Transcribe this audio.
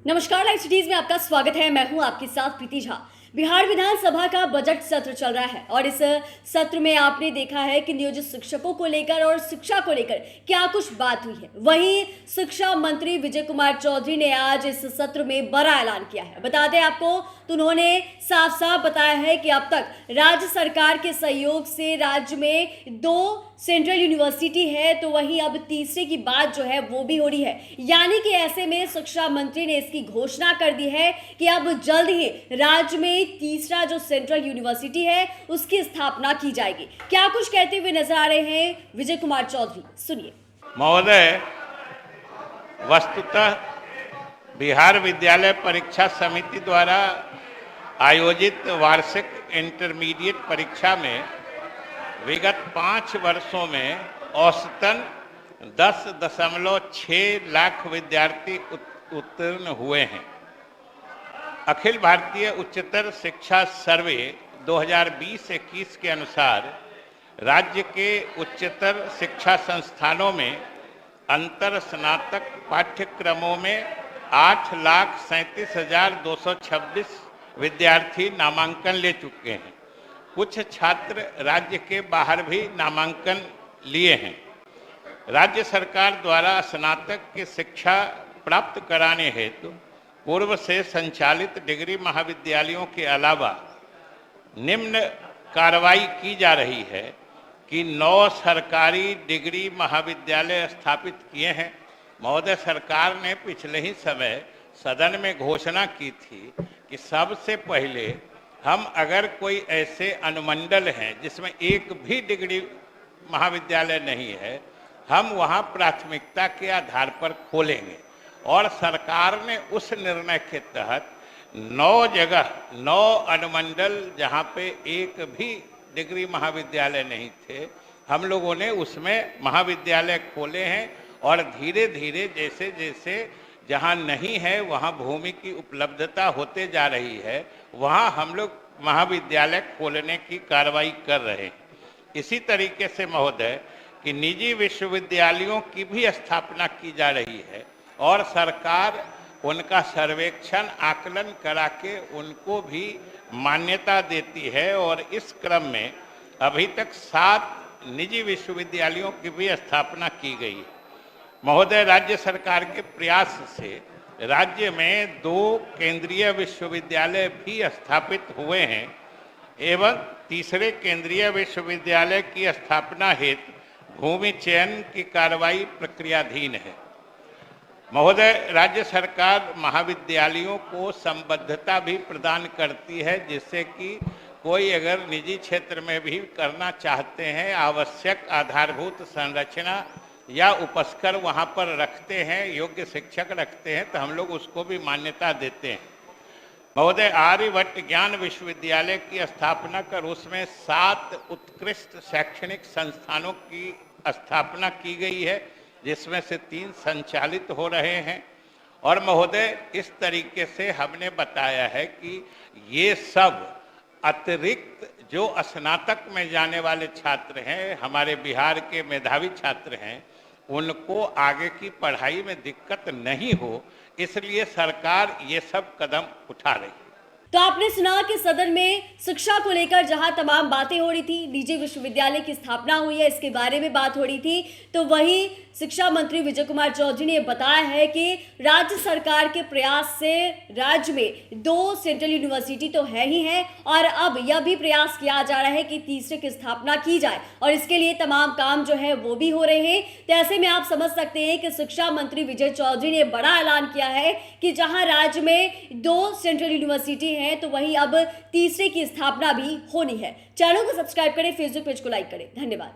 नमस्कार, live cities में आपका स्वागत है। मैं हूं आपके साथ प्रीति झा। बिहार विधानसभा का बजट सत्र चल रहा है और इस सत्र में आपने देखा है कि नियोजित शिक्षकों को लेकर और शिक्षा को लेकर क्या कुछ बात हुई है। वहीं शिक्षा मंत्री विजय कुमार चौधरी ने आज इस सत्र में बड़ा ऐलान किया है। बता दें आपको तो उन्होंने साफ साफ बताया है कि अब तक राज्य सरकार के सहयोग से राज्य में 2 सेंट्रल यूनिवर्सिटी है, तो वहीं अब तीसरे की बात जो है वो भी हो रही है। यानी कि ऐसे में शिक्षा मंत्री ने इसकी घोषणा कर दी है कि अब जल्द ही राज्य में तीसरा जो सेंट्रल यूनिवर्सिटी है उसकी स्थापना की जाएगी। क्या कुछ कहते हुए नजर आ रहे हैं विजय कुमार चौधरी, सुनिए। महोदय, वस्तुतः बिहार विद्यालय परीक्षा समिति द्वारा आयोजित वार्षिक इंटरमीडिएट परीक्षा में विगत 5 वर्षों में औसतन 10.6 लाख विद्यार्थी उत्तीर्ण हुए हैं। अखिल भारतीय उच्चतर शिक्षा सर्वे 2020-21 के अनुसार राज्य के उच्चतर शिक्षा संस्थानों में अंतर स्नातक पाठ्यक्रमों में 8,37,226 विद्यार्थी नामांकन ले चुके हैं। कुछ छात्र राज्य के बाहर भी नामांकन लिए हैं। राज्य सरकार द्वारा स्नातक की शिक्षा प्राप्त कराने हेतु पूर्व से संचालित डिग्री महाविद्यालयों के अलावा निम्न कार्रवाई की जा रही है कि 9 सरकारी डिग्री महाविद्यालय स्थापित किए हैं। महोदय, सरकार ने पिछले ही समय सदन में घोषणा की थी कि सबसे पहले हम अगर कोई ऐसे अनुमंडल हैं जिसमें एक भी डिग्री महाविद्यालय नहीं है, हम वहां प्राथमिकता के आधार पर खोलेंगे। और सरकार ने उस निर्णय के तहत 9 जगह 9 अनुमंडल जहां पे एक भी डिग्री महाविद्यालय नहीं थे, हम लोगों ने उसमें महाविद्यालय खोले हैं। और धीरे धीरे जैसे जैसे जहां नहीं है वहां भूमि की उपलब्धता होते जा रही है, वहां हम लोग महाविद्यालय खोलने की कार्रवाई कर रहे हैं। इसी तरीके से महोदय कि निजी विश्वविद्यालयों की भी स्थापना की जा रही है और सरकार उनका सर्वेक्षण आकलन करा के उनको भी मान्यता देती है। और इस क्रम में अभी तक 7 निजी विश्वविद्यालयों की भी स्थापना की गई है। महोदय, राज्य सरकार के प्रयास से राज्य में 2 केंद्रीय विश्वविद्यालय भी स्थापित हुए हैं एवं तीसरे केंद्रीय विश्वविद्यालय की स्थापना हेतु भूमि चयन की कार्रवाई प्रक्रियाधीन है। महोदय, राज्य सरकार महाविद्यालयों को संबद्धता भी प्रदान करती है, जिससे कि कोई अगर निजी क्षेत्र में भी करना चाहते हैं, आवश्यक आधारभूत संरचना या उपस्कर वहां पर रखते हैं, योग्य शिक्षक रखते हैं, तो हम लोग उसको भी मान्यता देते हैं। महोदय, आर्यभट्ट ज्ञान विश्वविद्यालय की स्थापना कर उसमें 7 उत्कृष्ट शैक्षणिक संस्थानों की स्थापना की गई है, जिसमें से 3 संचालित हो रहे हैं। और महोदय, इस तरीके से हमने बताया है कि ये सब अतिरिक्त जो स्नातक में जाने वाले छात्र हैं, हमारे बिहार के मेधावी छात्र हैं, उनको आगे की पढ़ाई में दिक्कत नहीं हो, इसलिए सरकार ये सब कदम उठा रही है। तो आपने सुना कि सदन में शिक्षा को लेकर जहां तमाम बातें हो रही थी, निजी विश्वविद्यालय की स्थापना हुई है, इसके बारे में बात हो रही थी, तो वहीं शिक्षा मंत्री विजय कुमार चौधरी ने बताया है कि राज्य सरकार के प्रयास से राज्य में 2 सेंट्रल यूनिवर्सिटी तो है ही है और अब यह भी प्रयास किया जा रहा है कि तीसरे की स्थापना की जाए और इसके लिए तमाम काम जो है वो भी हो रहे हैं। तो ऐसे में आप समझ सकते हैं कि शिक्षा मंत्री विजय चौधरी ने बड़ा ऐलान किया है कि जहां राज्य में 2 सेंट्रल यूनिवर्सिटी है, तो वहीं अब तीसरे की स्थापना भी होनी है। चैनल को सब्सक्राइब करें, फेसबुक पेज को लाइक करें। धन्यवाद।